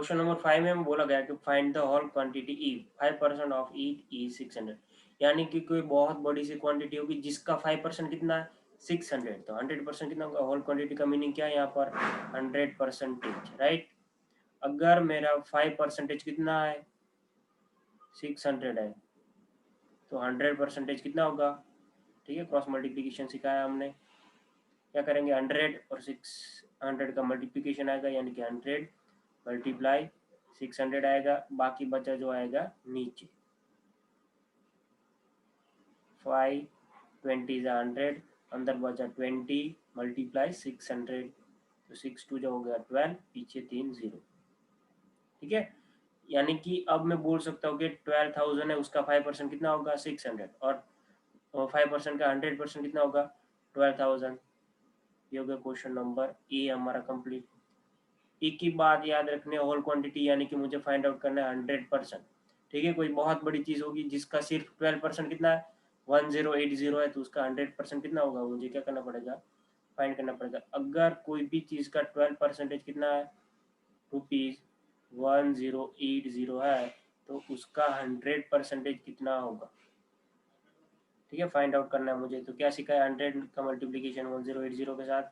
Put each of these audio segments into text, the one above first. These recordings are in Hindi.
क्वेश्चन नंबर 5 में बोला गया कि find the whole quantity E 5% of it is 600, यानी कि कोई बहुत बड़ी सी क्वांटिटी होगी जिसका 5% कितना है 600, तो 100% कितना होगा, होल क्वांटिटी का मीनिंग क्या है यहाँ पर 100%, राइट। अगर मेरा 5% कितना है 600 है, तो 100% कितना होगा, ठीक है, क्रॉस मल्टीप्लीकेशन सिखाया हमने। क्या करेंगे, 100 और 600 का मल्टीप्लीकेशन आएगा, यानी कि 100 मल्टीप्लाई 600 आएगा, बाकी बचा जो आएगा नीचे 5 20 100, अंदर बचा 20 मल्टीप्लाई 600, तो 6 2 जो हो गया 12, पीछे 3 0, ठीक है। यानी कि अब मैं बोल सकता हूँ कि 12,000 है, उसका 5% कितना होगा 600, और 5% का 100% कितना होगा 12,000। ये हो गया क्वेश्चन नंबर ए हमारा कंप्लीट। एक ही बात याद रखने, होल क्वांटिटी यानी कि मुझे फाइंड आउट करना है 100%, ठीक है। कोई बहुत बड़ी चीज होगी जिसका सिर्फ 12% कितना है 1080 है, तो उसका 100% कितना होगा, मुझे क्या करना पड़ेगा, फाइंड करना पड़ेगा। अगर कोई भी चीज का 12% कितना है ₹1080 है, तो उसका 100% कितना होगा, ठीक है, फाइंड आउट करना है मुझे। तो क्या सीखा है, 100 का मल्टीप्लीकेशन 1080 के साथ,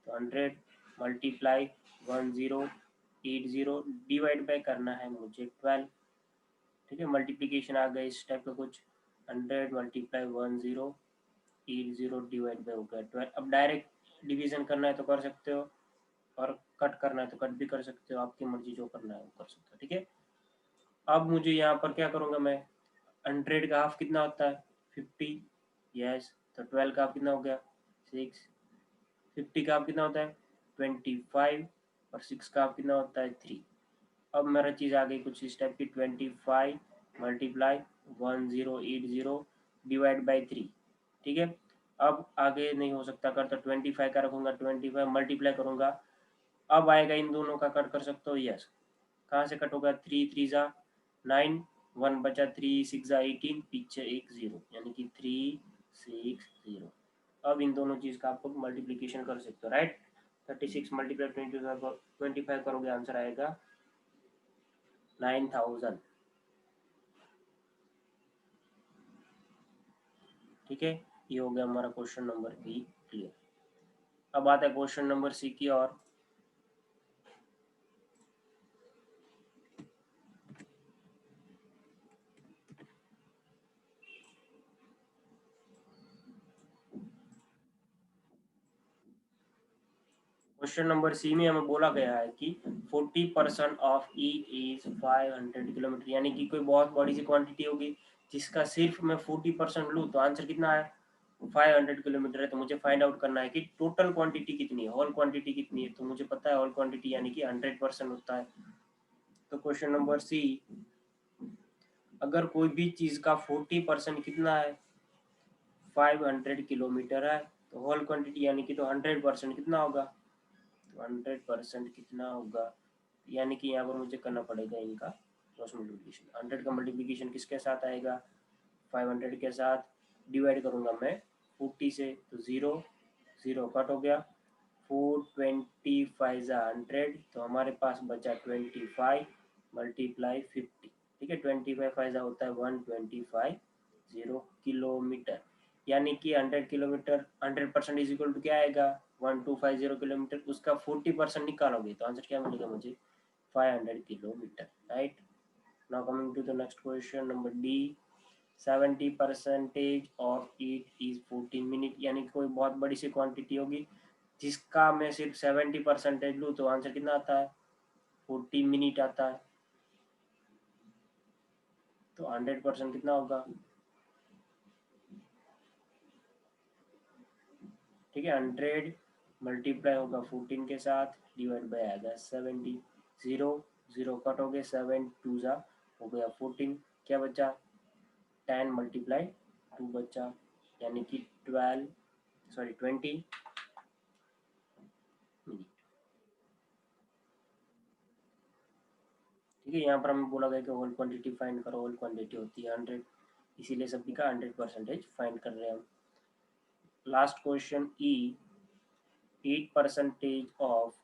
तो 100 मल्टीप्लाई 1080 डिवाइड बाय करना है मुझे 12, ठीक है। मल्टीप्लीकेशन आ गया इस टाइप का कुछ, 100 मल्टीप्लाई 1080 डिवाइड बाय हो गया 12। अब डायरेक्ट डिवीजन करना है तो कर सकते हो, और कट करना है तो कट भी कर सकते हो, आपकी मर्जी, जो करना है वो कर सकते हो, ठीक है। अब मुझे यहाँ पर क्या करूँगा मैं, 100 का हाफ कितना होता है 50, यस, तो 12 का हाफ कितना हो गया 6, 50 का हाफ कितना होता है 25, और 6 का हाफ कितना होता है 3। अब मेरा चीज़ आ गई कुछ इस टाइप की, 25 मल्टीप्लाई 1080 डिवाइड बाई 3, ठीक है। अब आगे नहीं हो सकता कर, तो 25 का रखूँगा, 25 मल्टीप्लाई करूँगा, अब आएगा इन दोनों का कट कर सकते हो, यस। कहाँ से कट होगा, 3 3 जा 9, 1 बचा, 3 6 जा 18, पीछे एक 0, यानी कि 360। अब इन दोनों चीज़ का आपको मल्टीप्लीकेशन कर सकते हो, राइट। 36 मल्टीप्लाई 25 करोगे, आंसर आएगा 9000, ठीक है। ये हो गया हमारा क्वेश्चन नंबर बी क्लियर। अब आता है क्वेश्चन नंबर सी की और। क्वेश्चन नंबर सी में हमें बोला गया है कि 40% ऑफ ई इज 500 किलोमीटर, यानी कि कोई बहुत बड़ी सी क्वांटिटी होगी जिसका सिर्फ मैं 40% लूँ, तो आंसर कितना है 500 किलोमीटर है। तो मुझे फाइंड आउट करना है कि टोटल क्वांटिटी कितनी है, होल क्वांटिटी कितनी है। तो मुझे पता है होल क्वांटिटी यानी कि 100% होता है। तो क्वेश्चन नंबर सी, अगर कोई भी चीज़ का 40% कितना है 500 किलोमीटर है, तो होल क्वांटिटी यानी कि तो 100% कितना होगा, तो 100% कितना होगा, यानी कि यहाँ पर मुझे करना पड़ेगा इनका क्रॉस मल्टीप्लिकेशन। 100 का मल्टीप्लिकेशन किसके साथ आएगा 500 के साथ, डिवाइड करूँगा मैं 40 से, तो 0 0 कट हो गया, 425 100, तो हमारे पास बचा 25 मल्टीप्लाई 50, ठीक है। 25 फाइजा होता है 125 किलोमीटर, यानी कि 100 किलोमीटर 100% इज इक्वल टू क्या आएगा 1250 किलोमीटर, उसका 40% निकालोगे तो आंसर क्या मिलेगा मुझे 500 kilometre, right. Now coming to the next question number D, 70% of it is 14 minute, यानी कि कोई बहुत बड़ी सी क्वांटिटी होगी जिसका मैं सिर्फ 70% लूँ, तो आंसर कितना आता है 40 मिनट आता है। तो 100% कितना होगा, ठीक है, 100 मल्टीप्लाई होगा 14 के साथ, डिवाइड बाय आएगा 70, 0 0 कट हो गए, 7 2 जा हो गया 14, क्या बचा 10 मल्टीप्लाई 2 बचा, यानी कि 12 सॉरी 20 मिनट, ठीक है। यहाँ पर हमें बोला गया कि होल क्वांटिटी फाइंड करो, होल क्वांटिटी होती है 100, इसीलिए सभी का 100% फाइंड कर रहे हैं हम। Last question E, 8% of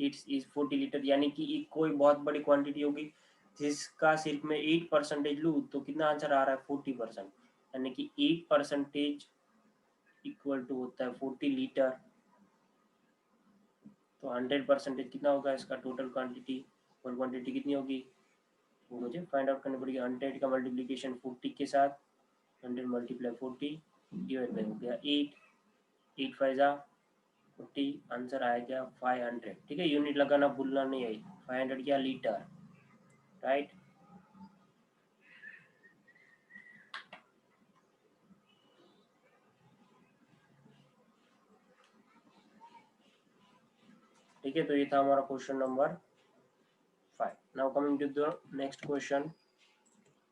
its is 40 litre, यानी कि कोई बहुत बड़ी क्वांटिटी होगी जिसका सिर्फ मैं 8% लूँ तो कितना आंसर आ रहा है 40%, यानी कि 8% इक्वल टू होता है 40 लीटर। तो 100% कितना होगा इसका टोटल क्वांटिटी, और क्वांटिटी कितनी होगी वो मुझे फाइंड आउट करनी पड़ेगी। 100 का मल्टीप्लीकेशन 40 के साथ, 100 मल्टीप्लाई 40 डिवाइड बाई हो गया 8, 8 फाइव जा 40, आंसर आया क्या 500। ठीक है, यूनिट लगाना भूलना नहीं है, 500 क्या लीटर, राइट। ठीक है, तो ये था हमारा question number 5। Now coming to the next question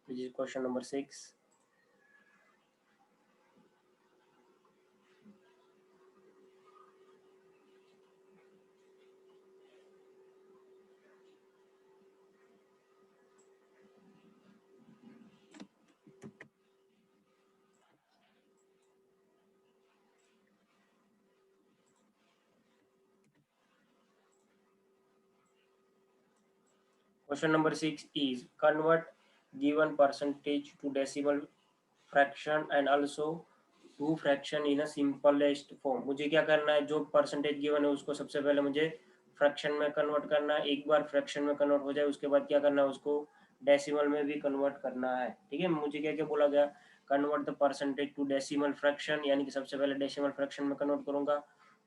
which is question number 6। Question number 6 is convert given percentage to decimal fraction and also to fraction in a simplest form. मुझे क्या करना है, जो परसेंटेज गिवन है उसको सबसे पहले मुझे फ्रैक्शन में कन्वर्ट करना है। एक बार फ्रैक्शन में कन्वर्ट हो जाए उसके बाद क्या करना है, उसको डेसिमल में भी कन्वर्ट करना है। ठीक है, मुझे क्या क्या बोला गया, convert the percentage to decimal fraction, यानी कि सबसे पहले डेसिमल फ्रैक्शन में कन्वर्ट करूंगा।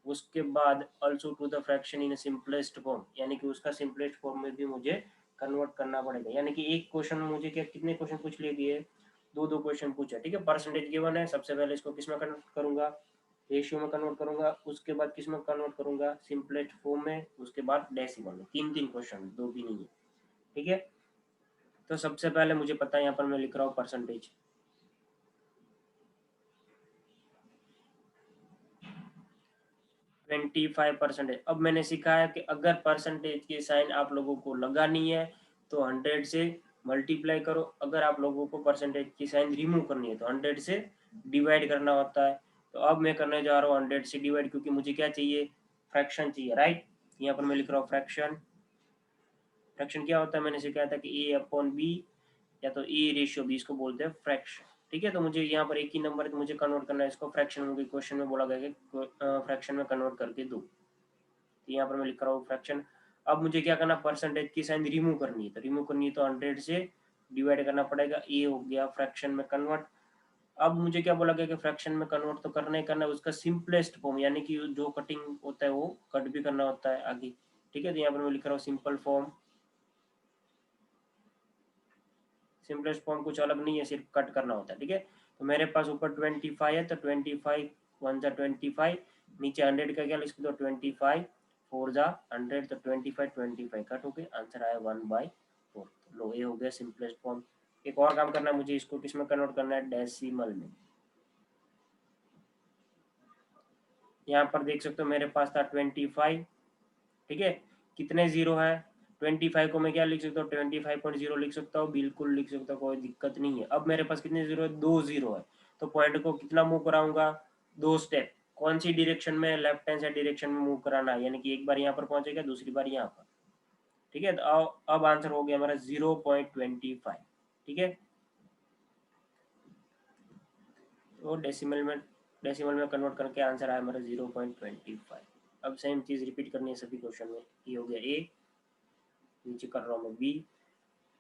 उसके बाद also to the fraction in simplest form, यानी कि उसका सिंपलेस्ट फॉर्म में भी मुझे कन्वर्ट करना पड़ेगा। यानी कि एक क्वेश्चन में मुझे क्या कितने क्वेश्चन पूछ लिए दिए, दो दो क्वेश्चन पूछा। ठीक है, परसेंटेज गिवन है, सबसे पहले इसको किस में कन्वर्ट करूंगा, रेशियो में कन्वर्ट करूंगा। उसके बाद किस में कन्वर्ट करूंगा, सिंपलेस्ट फॉर्म में। उसके बाद डेसिमल में। तीन तीन क्वेश्चन, दो भी नहीं है। ठीक है, तो सबसे पहले मुझे पता है, यहाँ पर मैं लिख रहा हूँ परसेंटेज 25%। अब मैंने सीखा है कि अगर परसेंटेज की साइन आप लोगों को लगानी है तो 100 से मल्टीप्लाई करो, अगर आप लोगों को परसेंटेज की साइन रिमूव करनी है तो 100 से डिवाइड करना होता है। तो अब मैं करने जा रहा हूँ 100 से डिवाइड, क्योंकि मुझे क्या चाहिए, फ्रैक्शन चाहिए, राइट। यहाँ पर मैं लिख रहा हूँ फ्रैक्शन। फ्रैक्शन क्या होता है, मैंने सिखाया था कि ए अपॉन बी, या तो ए रेशियो बी, इसको बोलते हैं फ्रैक्शन। ठीक है, तो मुझे यहाँ पर एक ही नंबर है, मुझे कन्वर्ट करना है इसको फ्रैक्शन में। क्वेश्चन में बोला गया कि फ्रैक्शन में कन्वर्ट करके दो। यहाँ पर मैं लिख रहा हूँ फ्रैक्शन। अब मुझे क्या करना, परसेंटेज की साइन रिमूव करनी है, तो रिमूव करनी है तो 100 से डिवाइड करना पड़ेगा। ये हो गया फ्रैक्शन में कन्वर्ट। अब मुझे क्या बोला गया कि फ्रैक्शन में कन्वर्ट तो करना ही करना है, उसका सिंपलेस्ट फॉर्म, यानी कि जो कटिंग होता है वो कट भी करना होता है आगे। ठीक है, तो यहाँ पर मैं लिख रहा हूँ सिंपल फॉर्म। सिंपलेस्ट फॉर्म कुछ अलग नहीं है, सिर्फ कट करना होता है। ठीक है, तो मेरे पास ऊपर 25 है, तो 25 वन जा 25, नीचे 100 का क्या लिख दो 25 फोर जा 100, तो 25 कट हो गए, आंसर आया 1/4। लो, ये हो गया सिंपलेस्ट फॉर्म। एक और काम करना है मुझे, इसको किस में कन्वर्ट करना है, डेसिमल में। यहाँ पर देख सकते हो मेरे पास था 25। ठीक है, कितने जीरो है, 25 को मैं क्या लिख सकता हूँ, 25.0 लिख सकता हूँ, बिल्कुल लिख सकता हूँ, कोई दिक्कत नहीं है। अब मेरे पास कितने जीरो है, दो जीरो है। तो पॉइंट को कितना मूव कराऊंगा, दो स्टेप। कौन सी डायरेक्शन में, लेफ्ट हैंड साइड डायरेक्शन में मूव कराना है, यानी कि एक बार यहाँ पर पहुंचेगा, दूसरी बार यहाँ पर। ठीक है, तो अब आंसर हो गया हमारा 0.25। ठीक है, तो डेसिमल में कन्वर्ट करके आंसर आया हमारा 0.25। अब सेम चीज रिपीट करनी है सभी क्वेश्चन में। ये हो गया ए, नीचे कर रहा हूँ मैं बी,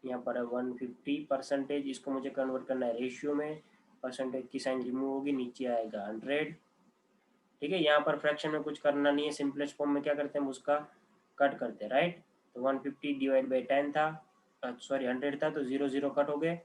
यहाँ पर है 150%, इसको मुझे कन्वर्ट करना है रेशियो में। परसेंटेज की साइन रिमूव होगी, नीचे आएगा 100। ठीक है, यहाँ पर फ्रैक्शन में कुछ करना नहीं है, सिंपलेस्ट फॉर्म में क्या करते हैं, उसका कट करते हैं, राइट। तो 150 डिवाइड बाई 10 था, सॉरी 100 था, तो 0 0 कट हो गए।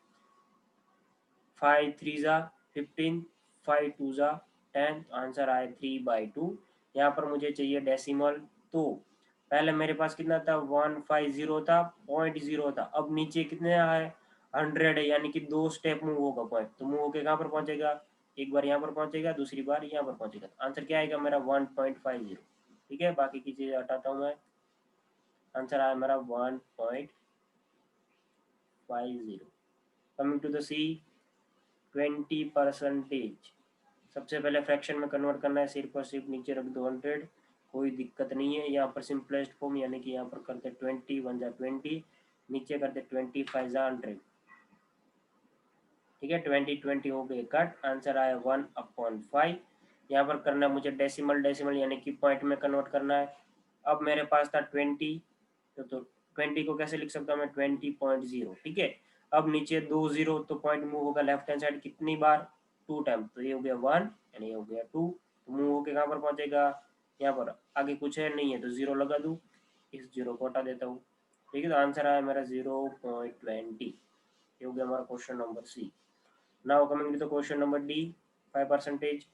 5 3 जा 15, 5 2 जा 10, तो आंसर आया 3/2। यहाँ पर मुझे चाहिए डेसिमल, तो पहले मेरे पास कितना था, 150 था, 0.0 था। अब नीचे कितने आए, 100 है, यानी कि दो स्टेप मूव होगा पॉइंट, तो मूव होके कहाँ पर पहुंचेगा, एक बार यहाँ पर पहुंचेगा, दूसरी बार यहाँ पर पहुंचेगा। तो आंसर क्या आएगा मेरा 1.50। ठीक है, बाकी की चीजें हटाता हूँ मैं, आंसर आया मेरा 1.50। कमिंग टू द सी, 20%। सबसे पहले फ्रैक्शन में कन्वर्ट करना है, सिर्फ और सिर्फ नीचे रख दो 100, कोई दिक्कत नहीं है। यहाँ पर सिंपलेस्ट फॉर्म यानी कि यहाँ पर करते 20 1 जा 20, नीचे करते 25 जा 100, ठीक है। 20 20 हो गए कट, आंसर आया 1/5। यहाँ पर करना मुझे डेसिमल डेसिमल यानी कि पॉइंट में कन्वर्ट करना है। अब मेरे पास था 20, तो 20 को कैसे लिख सकता हूँ मैं, 20.0, ठीक है। अब नीचे 2 0, तो पॉइंट मूव होगा लेफ्ट हैंड साइड कितनी बार, 2 टाइम, तो ये हो गया 1 एंड ये हो गया 2, तो मूव होके कहाँ पर पहुंचेगा, यहाँ पर। आगे कुछ है नहीं है तो 0 लगा दूँ, इस 0 को हटा देता हूँ, ठीक है। तो आंसर आया मेरा 0.20। ये हो गया हमारा question number C. Now coming to the question number D, 5%।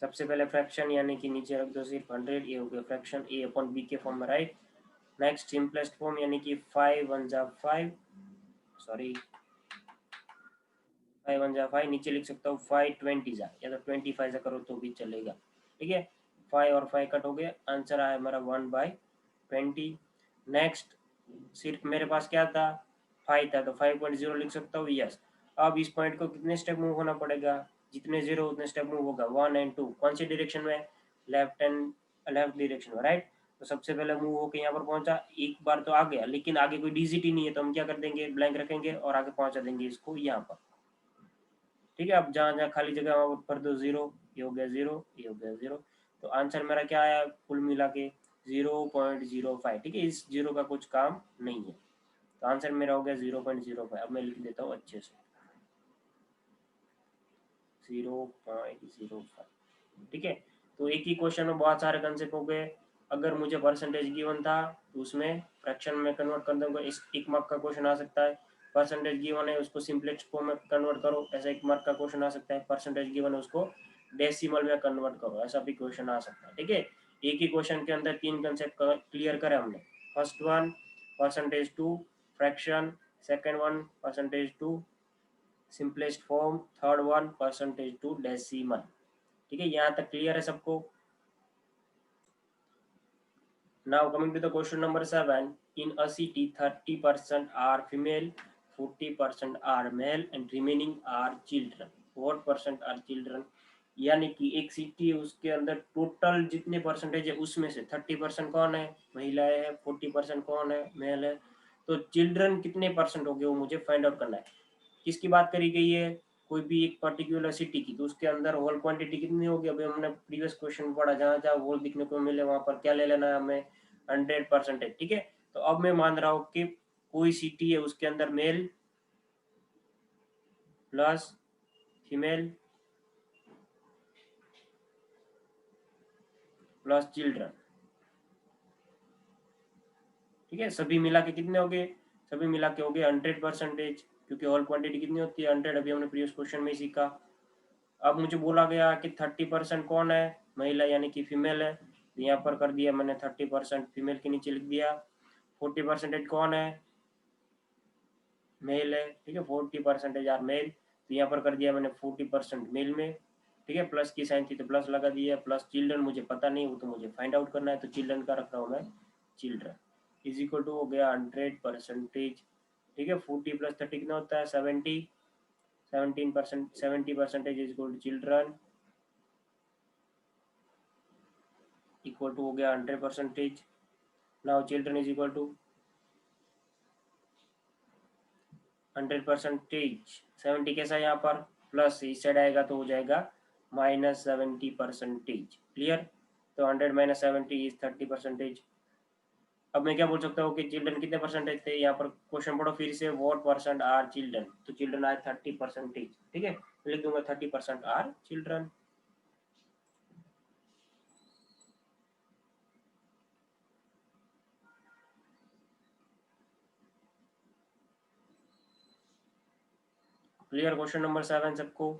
सबसे पहले फ्रैक्शन यानी कि नीचे रख दो सिर्फ 100, ये हो गया फ्रैक्शन, ए अपॉन बी के फॉर्म में, राइट। नेक्स्ट सिंपलेस्ट फॉर्म यानी कि 5 1 जा 5, सॉरी 5 1 जा 5, नीचे लिख सकता हूँ 5 20 जा, या तो 25 जा करो तो भी चलेगा, ठीक है। 5 और 5 कट हो गए, आंसर आया हमारा 1/20। नेक्स्ट सिर्फ मेरे पास क्या था, 5 था, तो 5.0 लिख सकता हूँ, यस। अब इस पॉइंट को कितने स्टेप मूव होना पड़ेगा, जितने जीरो उतने स्टेप मूव होगा, 1 एंड 2, कौन सी डायरेक्शन में, लेफ्ट डायरेक्शन में, राइट। तो सबसे पहले मूव होकर यहाँ पर पहुंचा, एक बार तो आ गया, लेकिन आगे कोई डिजिट ही नहीं है, तो हम क्या कर देंगे, ब्लैंक रखेंगे और आगे पहुंचा देंगे इसको यहाँ पर, ठीक है। अब जहाँ जहाँ खाली जगह वहाँ पर दो 0, ये हो गया 0, ये हो गया 0, तो आंसर मेरा क्या आया कुल मिला के 0.05, ठीक है। इस 0 का कुछ काम नहीं है, तो आंसर मेरा हो गया 0.05। अब मैं लिख देता हूँ अच्छे से 0.05, ठीक है। तो एक ही क्वेश्चन में बहुत सारे कंसेप्ट हो गए। अगर मुझे परसेंटेज गिवन था तो उसमें फ्रैक्शन में कन्वर्ट कर दूंगा, इस 1 मार्क का क्वेश्चन आ सकता है। परसेंटेज गिवन है उसको सिंपलेक्स फॉर्म में कन्वर्ट करो, ऐसा 1 मार्क का क्वेश्चन आ सकता है। परसेंटेज गिवन है उसको डेसिमल में कन्वर्ट करो, ऐसा भी क्वेश्चन आ सकता है, ठीक है। एक ही क्वेश्चन के अंदर 3 कंसेप्ट क्लियर करे हमने। First one percentage to fraction, second one percentage to simplest form, third one percentage to decimal, ठीक है। यहाँ तक क्लियर है सबको। Now coming to the question number 7. In a city, 30% are female, 40% are male, and remaining are children. What percent are children? यानी कि एक सिटी है उसके अंदर टोटल जितने परसेंटेज है उसमें से 30% कौन है, महिलाएं है, 40% कौन है, मेल है। तो चिल्ड्रन कितने परसेंट हो गए वो मुझे फाइंड आउट करना है। किसकी बात करी गई है, कोई भी एक पर्टिकुलर सिटी की, तो उसके अंदर होल क्वांटिटी कितनी होगी। अभी हमने प्रीवियस क्वेश्चन पढ़ा, जहाँ जहाँ होल दिखने को मिले वहां पर क्या ले लेना है हमें, 100%, ठीक है। तो अब मैं मान रहा हूँ कि कोई सिटी है उसके अंदर male plus female plus children, ठीक है। सभी मिला के कितने हो गए, सभी मिला के हो गए 100%, क्योंकि होल क्वांटिटी कितनी होती है 100, अभी हमने प्रीवियस क्वेश्चन में ही सीखा। अब मुझे बोला गया कि 30% कौन है, महिला यानी कि फीमेल है, तो यहाँ पर कर दिया मैंने 30% फीमेल के नीचे लिख दिया। 40% कौन है, मेल है, ठीक है। 40% आर मेल, तो यहाँ पर कर दिया मैंने 40% मेल में, ठीक है। प्लस की साइन थी तो प्लस लगा दिया। प्लस चिल्ड्रन मुझे पता नहीं, वो तो मुझे फाइंड आउट करना है, तो चिल्ड्रन का रख रहा हूँ मैं, चिल्ड्रन इज इक्वल टू हो गया 100%, ठीक है। 40 प्लस 30 कितना होता है 70, 17%, 70% is equal to children equal to हो गया 100%। Now children is equal to 100%, 70 कैसा है यहाँ पर प्लस, इस साइड आएगा तो हो जाएगा -70%, क्लियर। तो 100 माइनस 70 इज 30%। अब मैं क्या बोल सकता हूँ कि चिल्ड्रन कितने परसेंटेज थे, यहाँ पर क्वेश्चन पढ़ो फिर से, व्हाट परसेंट आर चिल्ड्रन, तो चिल्ड्रन आए 30%, ठीक है। लिख दूंगा 30% are children. Clear question number 7 सबको,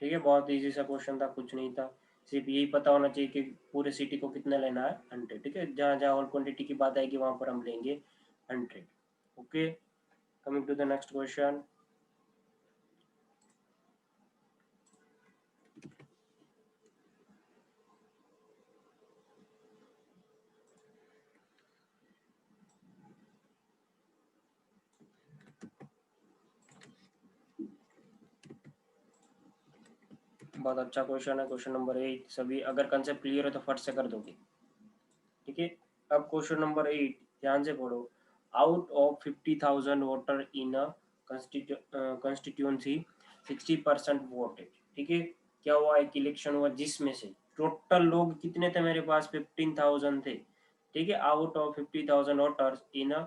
ठीक है। बहुत इजी सा क्वेश्चन था, कुछ नहीं था, सिर्फ यही पता होना चाहिए कि पूरे सिटी को कितना लेना है 100, ठीक है। जहाँ जहाँ होल क्वांटिटी की बात आएगी वहां पर हम लेंगे 100, okay. Coming to the next question. बहुत अच्छा क्वेश्चन है, क्वेश्चन नंबर 8। सभी अगर कंसेप्ट क्लियर है तो फट से कर दोगे, ठीक है। अब क्वेश्चन नंबर 8 ध्यान से पढ़ो। Out of 50,000 voter in a constituency 60% voted, ठीक है। क्या हुआ, एक इलेक्शन हुआ जिसमें से टोटल लोग कितने थे मेरे पास, 15,000 थे, ठीक है। Out of 50,000 voters in a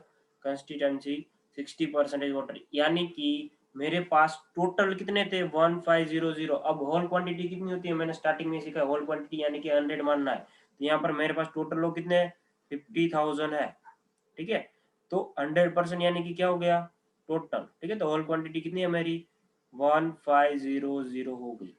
constituency 60% voter, यानी कि मेरे पास टोटल कितने थे 1500। अब होल क्वांटिटी कितनी होती है, मैंने स्टार्टिंग में सीखा होल क्वांटिटी यानी कि 100 मानना है। तो यहाँ पर मेरे पास टोटल लोग कितने 50,000 है, ठीक है। तो 100% यानी कि क्या हो गया टोटल, ठीक है। तो होल क्वांटिटी कितनी है मेरी 1500 हो गई,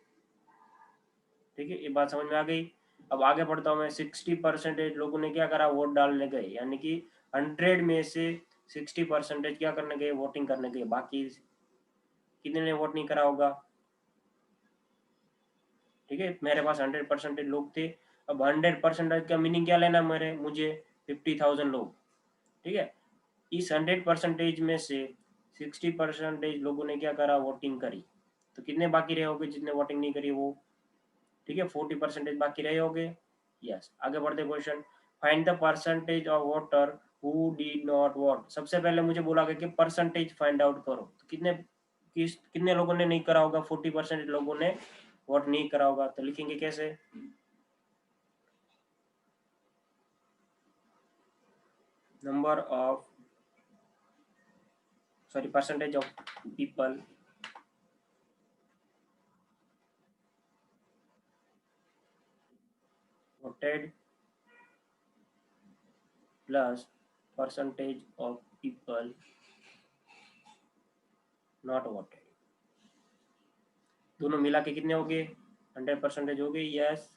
ठीक है। ये बात समझ में आ गई। अब आगे बढ़ता हूँ मैं। 60% लोगों ने क्या करा, वोट डालने गए, यानी कि 100 में से 60% क्या करने गए, वोटिंग करने गए। बाकी कितने ने वोट नहीं करा होगा, ठीक है। मेरे पास 100% लोग थे। अब 100% का मीनिंग क्या लेना मेरे मुझे, 50,000 लोग, ठीक है। इस 100% में से 60% लोगों ने क्या करा, वोटिंग करी। तो कितने बाकी रहे होंगे जितने वोटिंग नहीं करी वो, ठीक है। 40% बाकी रहे होंगे। यस, आगे बढ़ते question. Find the percentage of voter who did not vote. सबसे पहले मुझे बोला गया कि परसेंटेज फाइंड आउट करो। तो कितने लोगों ने नहीं करा होगा, 40% लोगों ने वोट नहीं करा होगा। तो लिखेंगे कैसे, number of sorry percentage of people voted plus percentage of people not voted, दोनों मिला के कितने हो गए, 100% हो गए। यस।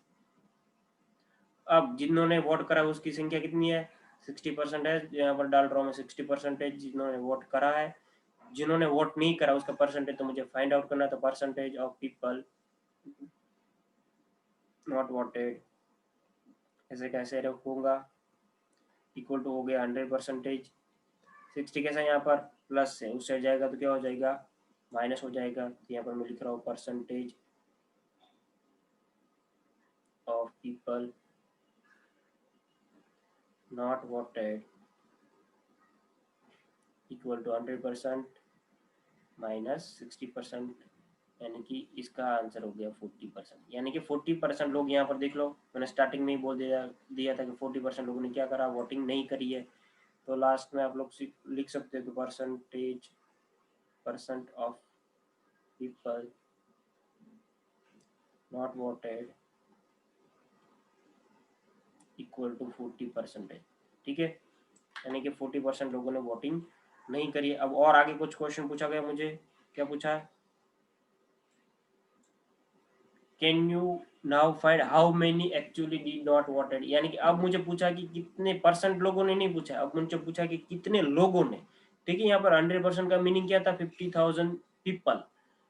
अब जिन्होंने वोट करा उसकी संख्या कितनी है, 60% है। यहाँ पर डाल रहा हूँ मैं 60% जिन्होंने वोट करा है। जिन्होंने वोट नहीं करा उसका परसेंटेज तो मुझे फाइंड आउट करना है। तो percentage of people not voted ऐसे कैसे रखूंगा, इक्वल टू हो गया 100%। 60 कैसा यहाँ पर प्लस से उस साइड जाएगा तो क्या हो जाएगा, माइनस हो जाएगा। तो यहाँ पर मैं लिख रहा हूँ percentage of people not voted equal to 100% minus 60%, यानी कि इसका आंसर हो गया 40%। यानी कि 40% लोग यहाँ पर देख लो, मैंने स्टार्टिंग में ही बोल दिया था कि 40% लोगों ने क्या करा, वोटिंग नहीं करी है। तो लास्ट में आप लोग लिख सकते हो कि percent of people not voted equal to 40%, ठीक है। यानी कि 40% लोगों ने वोटिंग नहीं करी। अब और आगे कुछ क्वेश्चन पूछा गया मुझे, क्या पूछा है, can you now find how many actually did not voted. यानी कि अब मुझे पूछा कि कितने परसेंट लोगों ने नहीं पूछा, अब मुझे पूछा कि कितने लोगों ने, ठीक है। यहाँ पर 100% का मीनिंग क्या था, 50,000 पीपल।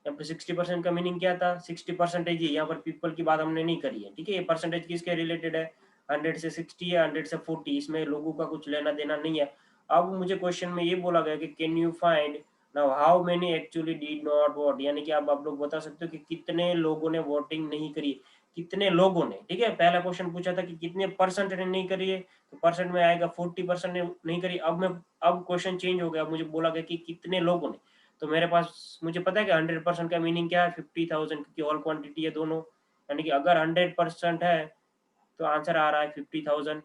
यहाँ पर 60% का मीनिंग क्या था, 60%। यहाँ पर पीपल की बात हमने नहीं करी है, ठीक है। ये परसेंटेज किसके रिलेटेड है, 100 से 60 या 100 से 40, इसमें लोगों का कुछ लेना देना नहीं है। अब मुझे क्वेश्चन में ये बोला गया कि can you find now how many actually did not vote, यानी कि अब आप लोग बता सकते हो कि कितने लोगों ने वोटिंग नहीं करी, कितने लोगों ने, ठीक है। पहला क्वेश्चन पूछा था कि कितने परसेंट ने नहीं करी है, तो परसेंट में आएगा 40% ने नहीं करी। अब क्वेश्चन चेंज हो गया, मुझे बोला गया कि कितने लोगों ने। तो मेरे पास मुझे पता है कि 100% का मीनिंग क्या है, 50,000, क्योंकि ऑल क्वांटिटी है दोनों। यानी कि अगर 100% है तो आंसर आ रहा है 50,000।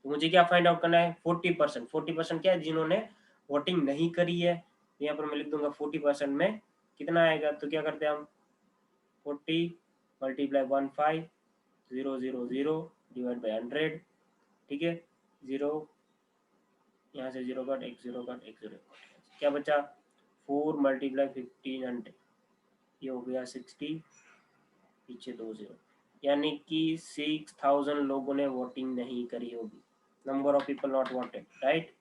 तो मुझे क्या फाइंड आउट करना है, 40%। 40% क्या है, जिन्होंने वोटिंग नहीं करी है। तो यहाँ पर मैं लिख दूंगा 40% में कितना आएगा। तो क्या करते हैं हम, 40 मल्टीप्लाई 15,000 डिवाइड बाई 100, ठीक है। जीरो, यहाँ से जीरो कट, एक जीरो कट, एक जीरो कट, क्या बचा 4 मल्टीप्लाई 1500, ये हो गया 60, पीछे 2 जीरो, यानी कि 6,000 लोगों ने वोटिंग नहीं करी होगी। Number of people not voted, right.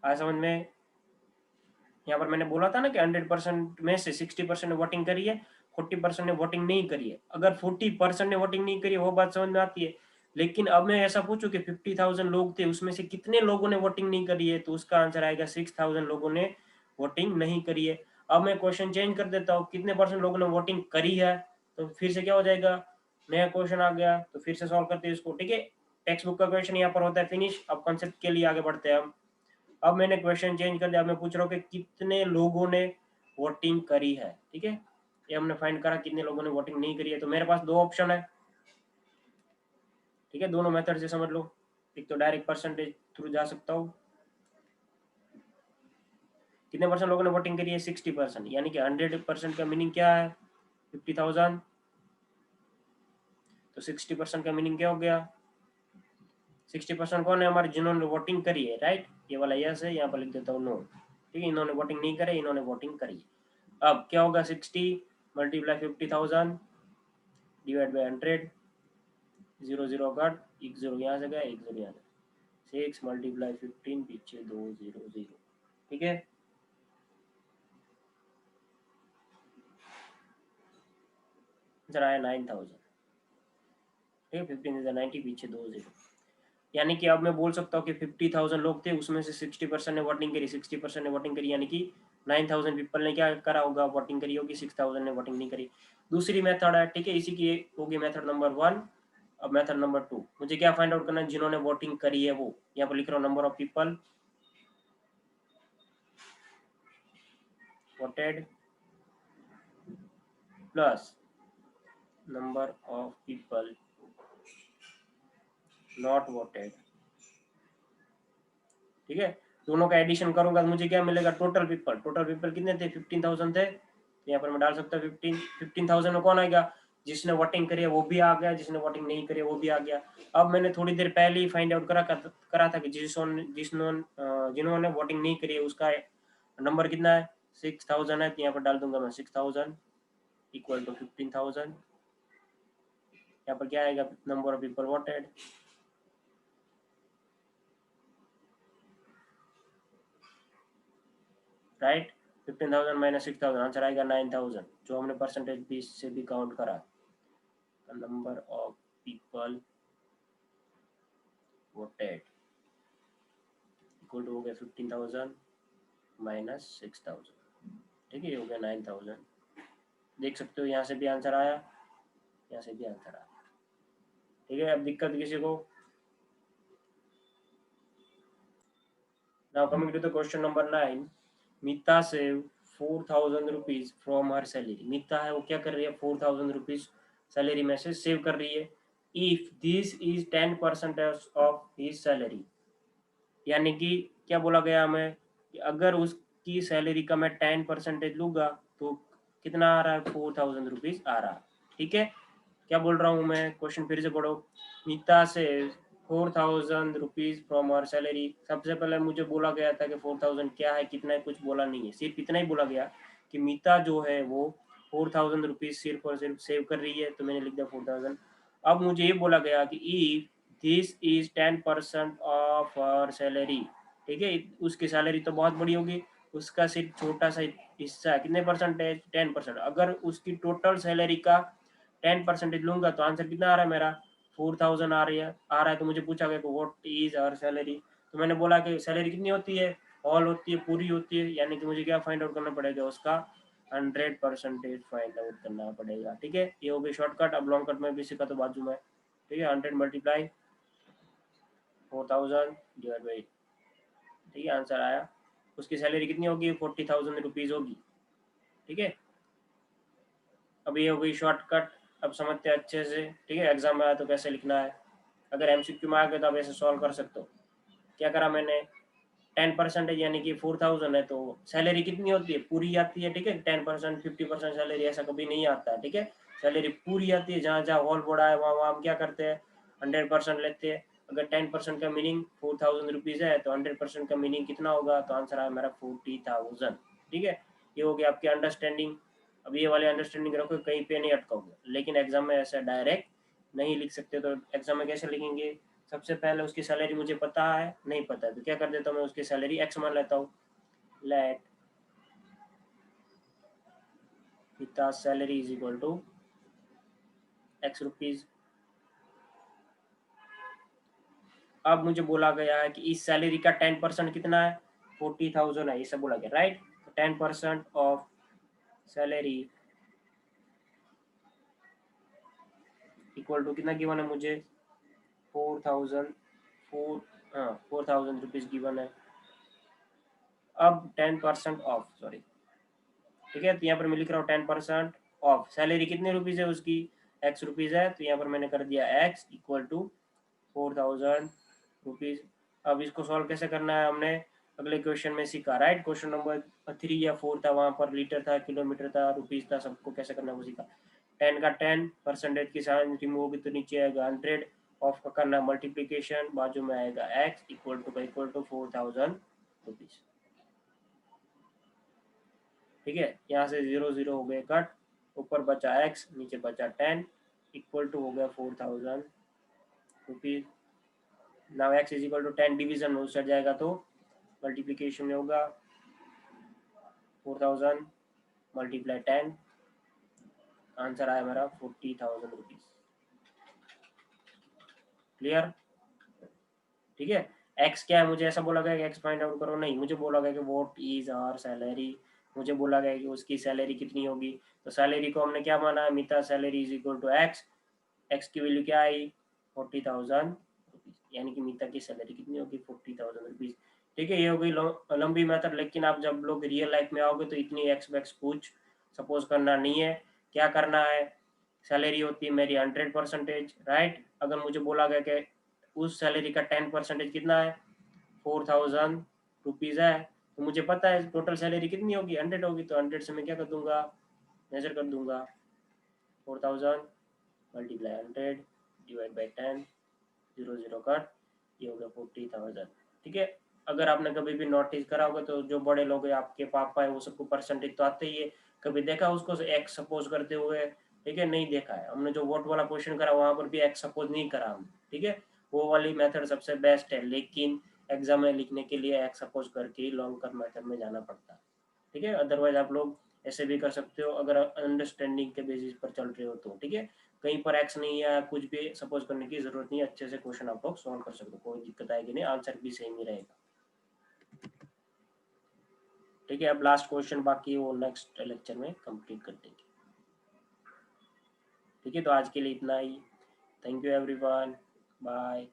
आज समझ में। यहाँ पर मैंने बोला था ना कि 100% में से 60% ने वोटिंग करी है, 40% ने वोटिंग नहीं करी है। अगर 40% ने वोटिंग नहीं करी है वो बात समझ में आती है। लेकिन अब मैं ऐसा पूछूं कि 50,000 लोग थे, उसमें से कितने लोगों ने वोटिंग नहीं करी है, तो उसका आंसर आएगा 6,000 लोगों ने वोटिंग नहीं करी है। अब मैं क्वेश्चन चेंज कर देता हूँ, कितने परसेंट लोगों ने वोटिंग करी है, तो फिर से क्या हो जाएगा, नया क्वेश्चन आ गया, तो फिर से सॉल्व करते हैं इसको। ठीक है, टेक्स्ट बुक का क्वेश्चन यहाँ पर होता है फिनिश। अब कॉन्सेप्ट के लिए आगे बढ़ते हैं हम। अब मैंने क्वेश्चन चेंज कर दिया, अब मैं पूछ रहा हूँ कि कितने लोगों ने वोटिंग करी है। ठीक है, ये हमने फाइंड करा कितने लोगों ने वोटिंग नहीं करी है। तो मेरे पास दो ऑप्शन है। ठीक है, दोनों मेथड से समझ लो। एक तो डायरेक्ट परसेंटेज थ्रू जा सकता हूँ। कितने परसेंट लोगों ने वोटिंग करी है, 60%, यानी कि 100% का मीनिंग क्या है, 50,000। तो 60% का मीनिंग क्या हो गया, 60% कौन है हमारे, जिन्होंने वोटिंग करी है, राइट। ये वाला यस है, यहाँ पर लिख देता हूँ नो। ठीक है, इन्होंने वोटिंग नहीं करे, इन्होंने वोटिंग करी। अब क्या होगा, 60 मल्टीप्लाई 50,000 डिवाइड बाई 100, 0 0 कट, एक जीरो यहाँ से गया, एक जीरो यहाँ से, 6 मल्टीप्लाई 15, पीछे 2 0 0। ठीक है, आंसर आया 9,000। ठीक है, 15 इज 90, पीछे 2 0। यानी कि अब मैं बोल सकता हूँ कि 50,000 लोग थे, उसमें से 60% ने वोटिंग करी, 60% ने वोटिंग करी, यानी कि 9,000 पीपल ने क्या करा होगा, वोटिंग करी होगी, 6,000 ने वोटिंग नहीं करी। दूसरी मेथड है। ठीक है, इसी की होगी मेथड नंबर 1। अब मेथड नंबर 2, मुझे क्या फाइंड आउट करना है, जिन्होंने वोटिंग करी है वो। यहाँ पर लिख रहा हूँ number of people voted plus number of people not voted. ठीक है, दोनों का एडिशन करूंगा तो मुझे क्या मिलेगा, टोटल पीपल। टोटल पीपल कितने थे, 15,000 थे। तो यहाँ पर मैं डाल सकता हूँ 15,000 में कौन आएगा, जिसने वोटिंग करी है वो भी आ गया, जिसने वोटिंग नहीं करी है वो भी आ गया। अब मैंने थोड़ी देर पहले ही फाइंड आउट करा था कि जिन्होंने वोटिंग नहीं करी है उसका नंबर कितना है, 6,000 है। तो यहाँ पर डाल दूंगा मैं 6,000 इक्वल टू 15,000। यहाँ पर क्या आएगा, number of people voted, right. 15,000 minus 6,000, answer आएगा 9,000, जो हमने परसेंटेज भी से भी काउंट करा। Number of people voted equal to हो गया 15,000 माइनस 6,000। ठीक है, ये हो गया 9,000। देख सकते हो यहाँ से भी आंसर आया, यहाँ से भी आंसर आया। ठीक है, अब दिक्कत किसी को। Now coming to the question number 9। Meeta save 4,000 rupees from her salary. Meeta है वो क्या कर रही है, 4,000 रुपीज सैलरी में से सेव कर रही है। If this is 10% of his salary, यानी कि क्या बोला गया हमें कि अगर उसकी सैलरी का मैं 10% लूंगा तो कितना आ रहा है, 4,000 रुपीज आ रहा है। ठीक है, क्या बोल रहा हूँ मैं, क्वेश्चन फिर से पढ़ो। नीता से 4,000 रुपीज फ्रॉम आवर सैलरी। सबसे पहले मुझे बोला गया था कि 4,000 क्या है, कितना है, कुछ बोला नहीं है, सिर्फ इतना ही बोला गया कि मीता जो है वो 4,000 रुपीज सिर्फ और सिर्फ सेव कर रही है, तो मैंने लिख दिया 4,000। अब मुझे ये बोला गया कि if this is 10% of our salary. ठीक है, उसकी सैलरी तो बहुत बड़ी होगी, उसका सिर्फ छोटा सा हिस्सा है, कितने परसेंटेज, 10%। अगर उसकी टोटल सैलरी का 10% लूंगा तो आंसर कितना आ रहा है मेरा, 4,000 आ रहा है। तो मुझे पूछा गया व्हाट इज आवर सैलरी, तो मैंने बोला कि सैलरी कितनी होती है, ऑल होती है, पूरी होती है, यानी कि मुझे क्या फाइंड आउट करना पड़ेगा, उसका 100% फाइंड आउट करना पड़ेगा। ठीक है, ये हो गई शॉर्टकट। अब लॉन्ग कट में भी सीखा तो बाजू में। ठीक है, 100 मल्टीप्लाई 4,000 डिवाइड बाई, ठीक है, आंसर आया। उसकी सैलरी कितनी होगी, 40,000 रुपीज होगी। ठीक है, अब ये हो गई शॉर्टकट। अब समझते हैं अच्छे से। ठीक है, एग्जाम में आया तो कैसे लिखना है, अगर एमसीक्यू में आ गए तो आप ऐसे सॉल्व कर सकते हो। क्या करा मैंने, 10% यानी कि 4,000 है, तो सैलरी कितनी होती है, पूरी आती है। ठीक है, 10% 50% सैलरी ऐसा कभी नहीं आता है। ठीक है, सैलरी पूरी आती है, जहाँ जहाँ हॉल पड़ा है वहाँ वहाँ हम क्या करते हैं, 100% लेते हैं। अगर 10% का मीनिंग 4,000 रुपीज़ है तो 100% का मीनिंग कितना होगा, तो आंसर आया मेरा 40,000। ठीक है, ये हो गया आपकी अंडरस्टैंडिंग। अब ये वाली अंडरस्टैंडिंग रखो, कहीं पे नहीं अटकाओगे। लेकिन एग्जाम में ऐसा डायरेक्ट नहीं लिख सकते, तो एग्जाम में कैसे लिखेंगे, सबसे पहले उसकी सैलरी मुझे पता है, नहीं पता है तो क्या कर देता हूँ मैं, उसकी सैलरी एक्स मान लेता हूँ। लेट पिता salary is equal to X rupees. अब मुझे बोला गया है कि इस सैलरी का 10% कितना है, 40,000 है, ये सब बोला गया, right. 10% of salary equal to कितना गिवन है मुझे, 4,000, 4,000 रुपीज गिवन है। अब 10% ऑफ, सॉरी, ठीक है, तो यहाँ पर मैं लिख रहा हूँ 10% ऑफ सैलरी कितने रुपीज है उसकी, एक्स रुपीज है, तो यहाँ पर मैंने कर दिया एक्स इक्वल टू 4,000 रुपीज। अब इसको सॉल्व कैसे करना है हमने अगले क्वेश्चन में सीखा, राइट। क्वेश्चन नंबर 3 या 4 था, वहां पर लीटर था, किलोमीटर था, रुपीज था, सबको कैसे करना है वो सीखा। 10 का 10% की साइन रिमूव होगी तो नीचे आएगा 100, ऑफ का करना मल्टीप्लीकेशन, बाजू में आएगा एक्स इक्वल टू 4,000 रुपीज, ठीक है। यहाँ से 0 0 हो गए कट, ऊपर बचा एक्स, नीचे बचा 10 इक्वल टू हो गया 4,000 rupees. Now X is equal to 10 division में चढ़ जाएगा तो मल्टीप्लीकेशन में होगा 4,000 मल्टीप्लाई 10, आंसर आया मेरा 40,000 रुपीज। क्लियर, ठीक है। एक्स क्या है, मुझे ऐसा बोला गया कि एक्स फाइंड आउट करो, नहीं, मुझे बोला गया कि व्हाट इज आवर सैलरी, मुझे बोला गया कि उसकी सैलरी कितनी होगी। तो सैलरी को हमने क्या माना है, Mita salary is equal to X, X की वैल्यू क्या आई, 40,000 रुपीज, यानी कि मीता की सैलरी कितनी होगी, 40,000 रुपीज, ठीक है। ये हो गई लंबी मेथड, लेकिन आप जब लोग रियल लाइफ में आओगे तो इतनी एक्स वैक्स कुछ सपोज करना नहीं है। क्या करना है, सैलरी होती है मेरी 100%, राइट। अगर मुझे बोला गया कि उस सैलरी का 10% कितना है, 4,000 रुपीज है, तो मुझे पता है टोटल सैलरी कितनी होगी, 100 होगी, तो 100 से मैं क्या कर दूंगा, मेजर कर दूंगा, 4,000 मल्टीप्लाई 100 डिवाइड बाई 10, 0 0 कट, ये हो गया 40,000, ठीक है। अगर आपने कभी भी नोटिस करा होगा तो जो बड़े लोग हैं, आपके पापा है, वो सबको परसेंटेज तो आते ही है, कभी देखा उसको एक्स सपोज करते हुए, ठीक है, नहीं देखा है। हमने जो वोट वाला क्वेश्चन करा वहां पर भी एक्स सपोज नहीं करा हमने, ठीक है। वो वाली मेथड सबसे बेस्ट है, लेकिन एग्जाम में लिखने के लिए एक्स सपोज करके ही लॉन्ग कट मेथड में जाना पड़ता है, ठीक है। अदरवाइज आप लोग ऐसे भी कर सकते हो अगर अंडरस्टैंडिंग के बेसिस पर चल रहे हो तो, ठीक है। कहीं पर एक्स नहीं है, कुछ भी सपोज करने की जरूरत नहीं है, अच्छे से क्वेश्चन आप लोग सॉल्व कर सकते हो, कोई दिक्कत आएगी नहीं, आंसर भी सेम ही रहेगा, ठीक है। अब लास्ट क्वेश्चन बाकी है, वो नेक्स्ट लेक्चर में कंप्लीट कर देंगे, ठीक है। तो आज के लिए इतना ही, थैंक यू एवरीवन, बाय।